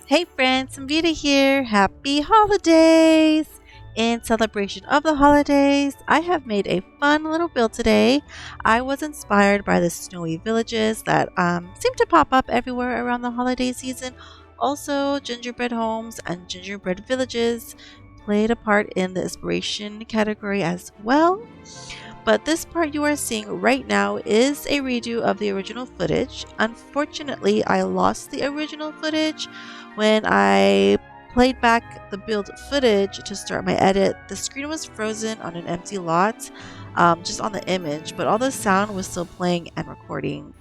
Hey friends, Simvida here. Happy holidays! In celebration of the holidays, I have made a fun little build today. I was inspired by the snowy villages that seem to pop up everywhere around the holiday season. Also, gingerbread homes and gingerbread villages played a part in the inspiration category as well. But this part you are seeing right now is a redo of the original footage. Unfortunately, I lost the original footage when I played back the build footage to start my edit. The screen was frozen on an empty lot, just on the image, but all the sound was still playing and recording.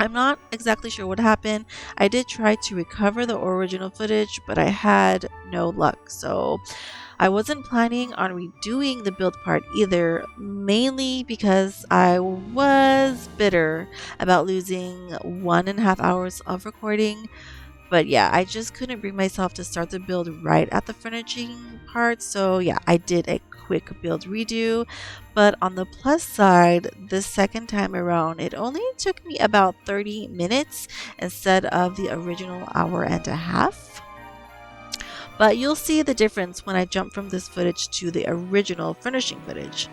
I'm not exactly sure what happened. I did try to recover the original footage, but I had no luck. So I wasn't planning on redoing the build part either, mainly because I was bitter about losing 1.5 hours of recording. But yeah, I just couldn't bring myself to start the build right at the furnishing part. So yeah, I did a quick build redo. But on the plus side, this second time around, it only took me about 30 minutes instead of the original hour and a half. But you'll see the difference when I jump from this footage to the original furnishing footage.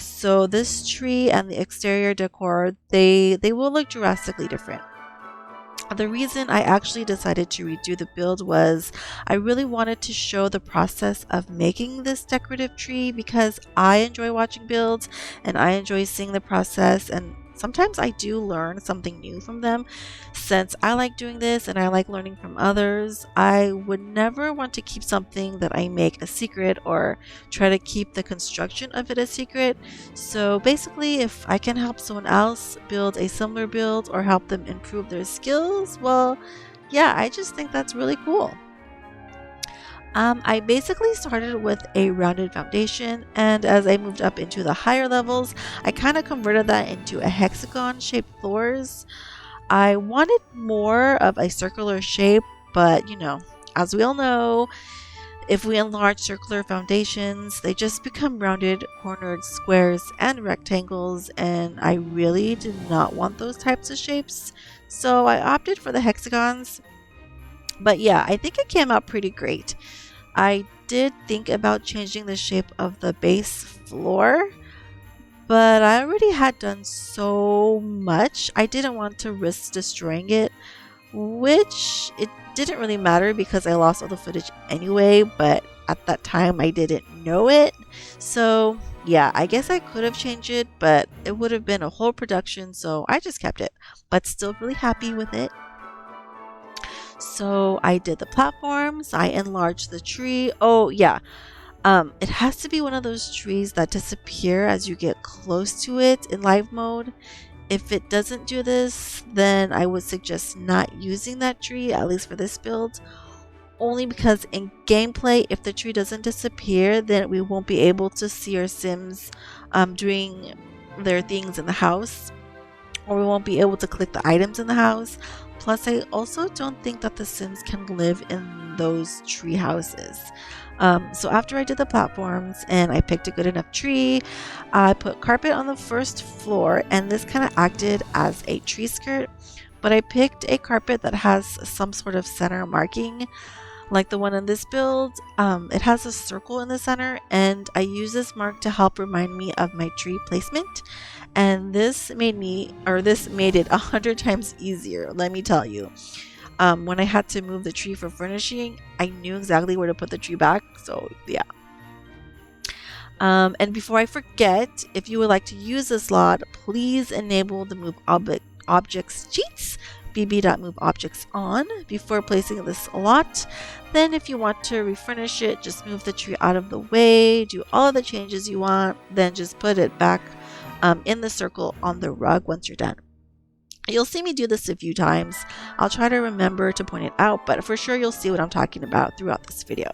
So this tree and the exterior decor, they will look drastically different. The reason I actually decided to redo the build was I really wanted to show the process of making this decorative tree because I enjoy watching builds and I enjoy seeing the process, and sometimes I do learn something new from them. Since I like doing this and I like learning from others, I would never want to keep something that I make a secret or try to keep the construction of it a secret. So basically, if I can help someone else build a similar build or help them improve their skills, well, yeah, I just think that's really cool. I basically started with a rounded foundation, and as I moved up into the higher levels, I kind of converted that into a hexagon shaped floors. I wanted more of a circular shape, but as we all know, if we enlarge circular foundations, they just become rounded, cornered squares and rectangles, and I really did not want those types of shapes. So I opted for the hexagons. But yeah, I think it came out pretty great. I did think about changing the shape of the base floor, but I already had done so much. I didn't want to risk destroying it, which it didn't really matter because I lost all the footage anyway, but at that time I didn't know it. So yeah, I guess I could have changed it, but it would have been a whole production, so I just kept it, but still really happy with it. So I did the platforms, I enlarged the tree. Oh yeah, it has to be one of those trees that disappear as you get close to it in live mode. If it doesn't do this, then I would suggest not using that tree, at least for this build. Only because in gameplay, if the tree doesn't disappear, then we won't be able to see our Sims doing their things in the house, or we won't be able to click the items in the house. Plus, I also don't think that the Sims can live in those tree houses. So after I did the platforms and I picked a good enough tree, I put carpet on the first floor, and this kind of acted as a tree skirt. But I picked a carpet that has some sort of center marking, like the one in this build. It has a circle in the center, and I use this mark to help remind me of my tree placement. And this made it 100 times easier, let me tell you. When I had to move the tree for furnishing, I knew exactly where to put the tree back. So yeah. And before I forget, if you would like to use this slot, please enable the move objects cheats, bb.moveobjects on, before placing this slot. Then if you want to refurnish it, just move the tree out of the way, do all of the changes you want, then just put it back in the circle on the rug once you're done. You'll see me do this a few times. I'll try to remember to point it out, but for sure you'll see what I'm talking about throughout this video.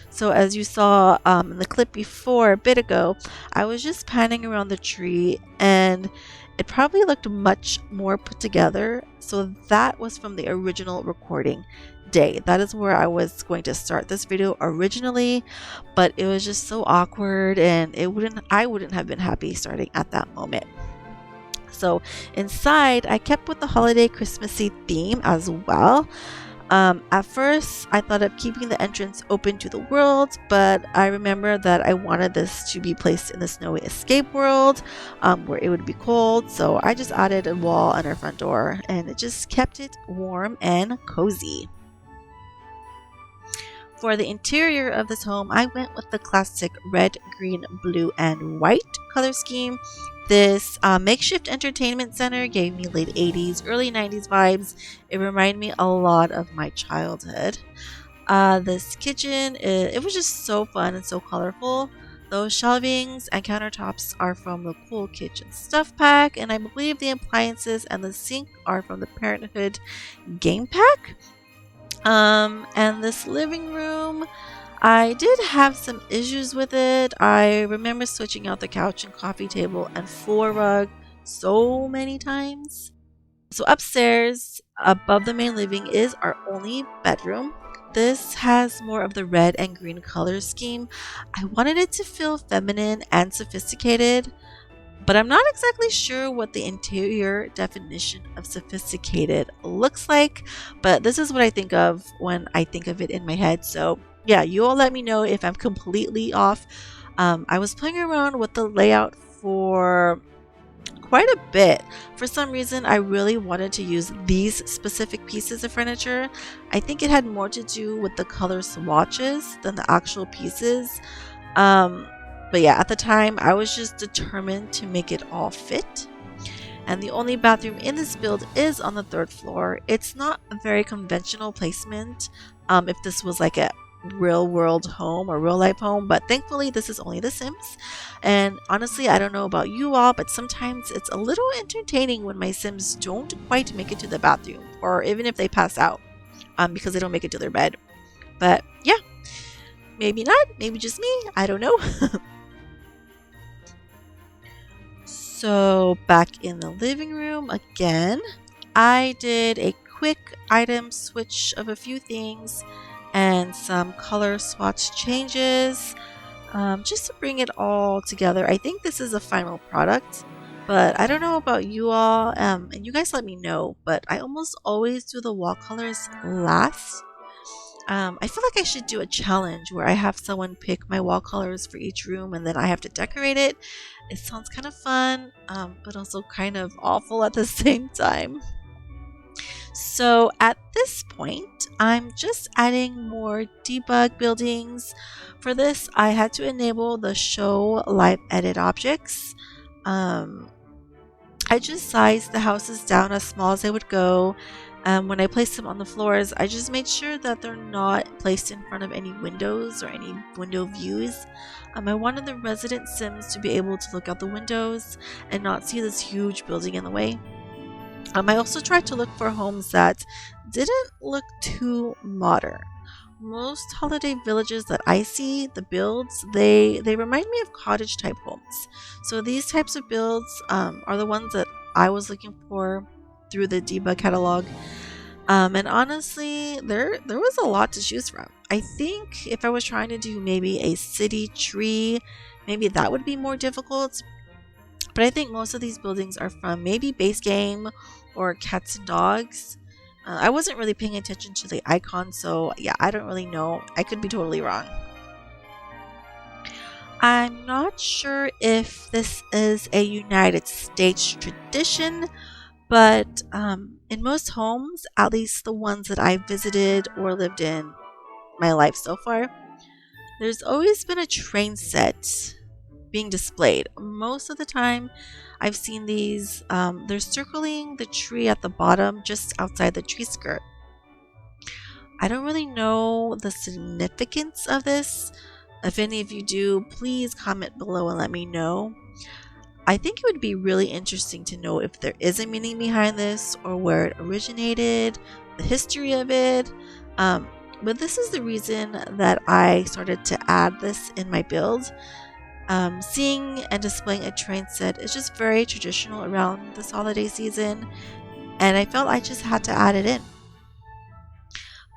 So as you saw in the clip before a bit ago, I was just panning around the tree and it probably looked much more put together. So that was from the original recording day. That is where I was going to start this video originally, but it was just so awkward and I wouldn't have been happy starting at that moment. So inside, I kept with the holiday Christmassy theme as well. At first, I thought of keeping the entrance open to the world, but I remember that I wanted this to be placed in the snowy escape world, where it would be cold. So I just added a wall on our front door, and it just kept it warm and cozy. For the interior of this home, I went with the classic red, green, blue, and white color scheme. This makeshift entertainment center gave me late 80s, early 90s vibes. It reminded me a lot of my childhood. This kitchen, it was just so fun and so colorful. Those shelvings and countertops are from the Cool Kitchen Stuff Pack, and I believe the appliances and the sink are from the Parenthood Game Pack. And this living room, I did have some issues with it. I remember switching out the couch and coffee table and floor rug so many times. So upstairs, above the main living, is our only bedroom. This has more of the red and green color scheme. I wanted it to feel feminine and sophisticated, but I'm not exactly sure what the interior definition of sophisticated looks like. But this is what I think of when I think of it in my head. So yeah, you all let me know if I'm completely off. I was playing around with the layout for quite a bit. For some reason, I really wanted to use these specific pieces of furniture. I think it had more to do with the color swatches than the actual pieces. But yeah, at the time, I was just determined to make it all fit. And the only bathroom in this build is on the third floor. It's not a very conventional placement. If this was like a real world home or real life home, but thankfully this is only The Sims. And honestly, I don't know about you all, but sometimes it's a little entertaining when my Sims don't quite make it to the bathroom, or even if they pass out because they don't make it to their bed. But yeah, maybe not, maybe just me, I don't know. So back in the living room again, I did a quick item switch of a few things and some color swatch changes, just to bring it all together. I think this is a final product, but I don't know about you all, and you guys let me know, but I almost always do the wall colors last. I feel like I should do a challenge where I have someone pick my wall colors for each room and then I have to decorate it. It sounds kind of fun, but also kind of awful at the same time. So at this point, I'm just adding more debug buildings. For this, I had to enable the show live edit objects. I just sized the houses down as small as they would go. When I placed them on the floors, I just made sure that they're not placed in front of any windows or any window views. I wanted the resident Sims to be able to look out the windows and not see this huge building in the way. I also tried to look for homes that didn't look too modern. Most holiday villages that I see, the builds, they remind me of cottage type homes. So these types of builds are the ones that I was looking for through the debug catalog. And honestly, there was a lot to choose from. I think if I was trying to do maybe a city tree, maybe that would be more difficult. But I think most of these buildings are from maybe base game or cats and dogs. I wasn't really paying attention to the icon, so yeah, I don't really know. I could be totally wrong. I'm not sure if this is a United States tradition, but in most homes, at least the ones that I've visited or lived in my life so far, there's always been a train set being displayed. Most of the time, I've seen these, they're circling the tree at the bottom just outside the tree skirt. I don't really know the significance of this. If any of you do, please comment below and let me know. I think it would be really interesting to know if there is a meaning behind this or where it originated, the history of it. But this is the reason that I started to add this in my build. Seeing and displaying a train set is just very traditional around this holiday season, and I felt I just had to add it in.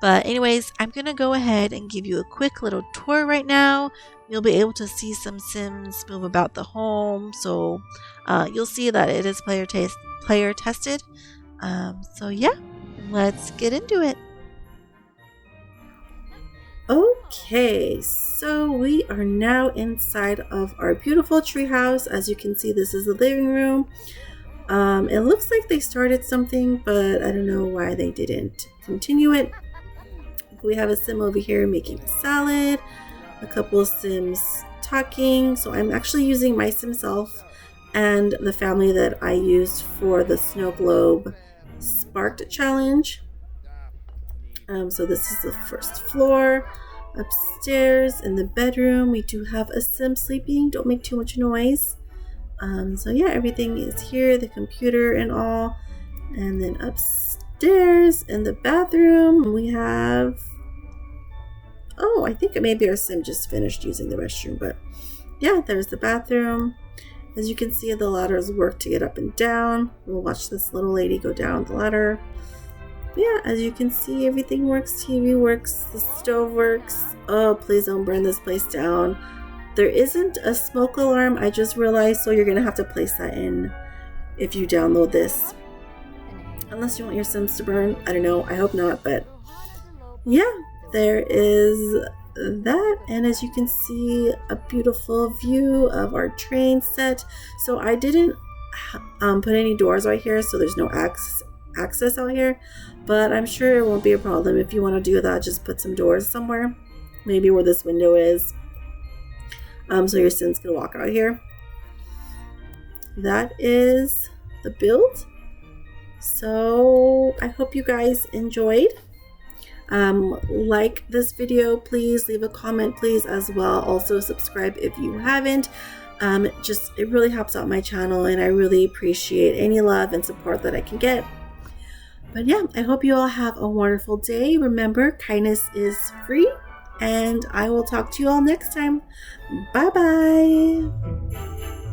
But anyways, I'm going to go ahead and give you a quick little tour right now. You'll be able to see some Sims move about the home, so you'll see that it is player tested. So yeah, let's get into it. Okay, so we are now inside of our beautiful treehouse. As you can see, this is the living room. It looks like they started something, but I don't know why they didn't continue it. We have a sim over here making a salad, a couple of sims talking. So I'm actually using my sim self and the family that I used for the snow globe sparked challenge. So this is the first floor. Upstairs in the bedroom, we do have a sim sleeping. Don't make too much noise. So yeah, everything is here, the computer and all. And then upstairs in the bathroom, we have... Oh, I think maybe our sim just finished using the restroom, but yeah, there's the bathroom. As you can see, the ladders work to get up and down. We'll watch this little lady go down the ladder. Yeah, as you can see, everything works. TV works, the stove works. Oh, please don't burn this place down. There isn't a smoke alarm, I just realized, so you're gonna have to place that in if you download this. Unless you want your Sims to burn. I don't know, I hope not, but yeah, there is that. And as you can see, a beautiful view of our train set. So I didn't put any doors right here, so there's no access out here, but I'm sure it won't be a problem. If you want to do that, just put some doors somewhere, maybe where this window is, so your Sims can walk out here. That is the build. So I hope you guys enjoyed. Like this video, please leave a comment, please, as well. Also subscribe if you haven't. It really helps out my channel, and I really appreciate any love and support that I can get. But yeah, I hope you all have a wonderful day. Remember, kindness is free, and I will talk to you all next time. Bye bye.